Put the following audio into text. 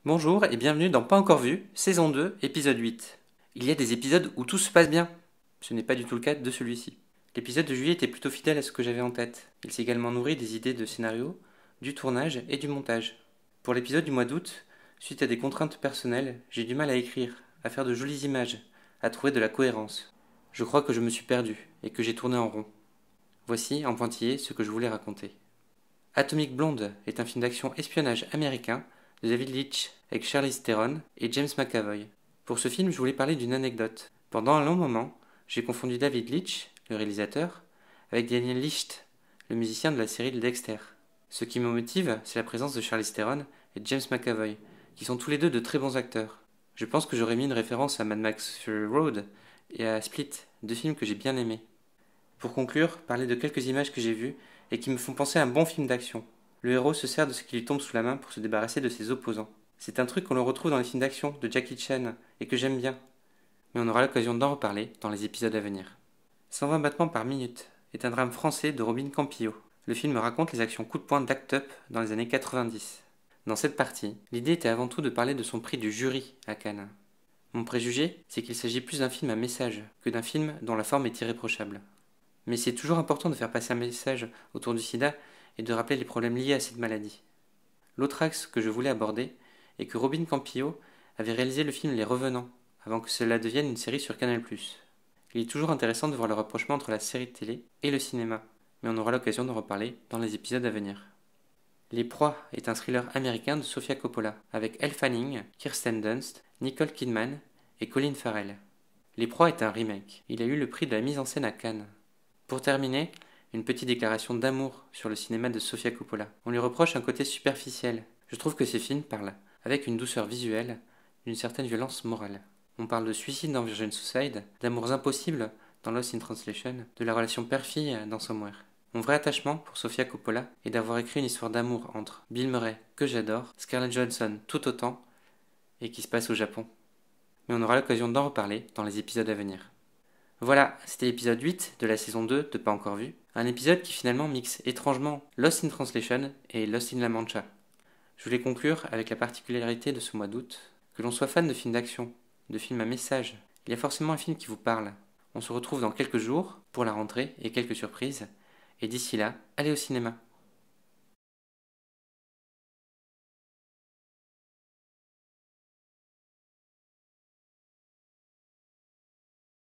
Bonjour et bienvenue dans Pas encore vu, saison 2, épisode 8. Il y a des épisodes où tout se passe bien. Ce n'est pas du tout le cas de celui-ci. L'épisode de juillet était plutôt fidèle à ce que j'avais en tête. Il s'est également nourri des idées de scénario, du tournage et du montage. Pour l'épisode du mois d'août, suite à des contraintes personnelles, j'ai du mal à écrire, à faire de jolies images, à trouver de la cohérence. Je crois que je me suis perdu et que j'ai tourné en rond. Voici, en pointillé, ce que je voulais raconter. Atomic Blonde est un film d'action espionnage américain de David Leitch avec Charlize Theron et James McAvoy. Pour ce film, je voulais parler d'une anecdote. Pendant un long moment, j'ai confondu David Leitch, le réalisateur, avec Daniel Licht, le musicien de la série Dexter. Ce qui me motive, c'est la présence de Charlize Theron et James McAvoy, qui sont tous les deux de très bons acteurs. Je pense que j'aurais mis une référence à Mad Max Fury Road et à Split, deux films que j'ai bien aimés. Pour conclure, parler de quelques images que j'ai vues et qui me font penser à un bon film d'action. Le héros se sert de ce qui lui tombe sous la main pour se débarrasser de ses opposants. C'est un truc qu'on le retrouve dans les films d'action de Jackie Chan et que j'aime bien, mais on aura l'occasion d'en reparler dans les épisodes à venir. 120 battements par minute est un drame français de Robin Campillo. Le film raconte les actions coup de poing d'Act Up dans les années 90. Dans cette partie, l'idée était avant tout de parler de son prix du jury à Cannes. Mon préjugé, c'est qu'il s'agit plus d'un film à message que d'un film dont la forme est irréprochable. Mais c'est toujours important de faire passer un message autour du sida et de rappeler les problèmes liés à cette maladie. L'autre axe que je voulais aborder est que Robin Campillo avait réalisé le film Les Revenants, avant que cela devienne une série sur Canal+. Il est toujours intéressant de voir le rapprochement entre la série de télé et le cinéma, mais on aura l'occasion d'en reparler dans les épisodes à venir. Les Proies est un thriller américain de Sofia Coppola, avec Elle Fanning, Kirsten Dunst, Nicole Kidman et Colin Farrell. Les Proies est un remake. Il a eu le prix de la mise en scène à Cannes. Pour terminer, une petite déclaration d'amour sur le cinéma de Sofia Coppola. On lui reproche un côté superficiel. Je trouve que ses films parlent, avec une douceur visuelle, d'une certaine violence morale. On parle de suicide dans Virgin Suicide, d'amours impossibles dans Lost in Translation, de la relation père-fille dans Somewhere. Mon vrai attachement pour Sofia Coppola est d'avoir écrit une histoire d'amour entre Bill Murray, que j'adore, Scarlett Johansson tout autant, et qui se passe au Japon. Mais on aura l'occasion d'en reparler dans les épisodes à venir. Voilà, c'était l'épisode 8 de la saison 2 de Pas encore vu, un épisode qui finalement mixe étrangement Lost in Translation et Lost in La Mancha. Je voulais conclure avec la particularité de ce mois d'août, que l'on soit fan de films d'action, de films à message, il y a forcément un film qui vous parle. On se retrouve dans quelques jours pour la rentrée et quelques surprises, et d'ici là, allez au cinéma.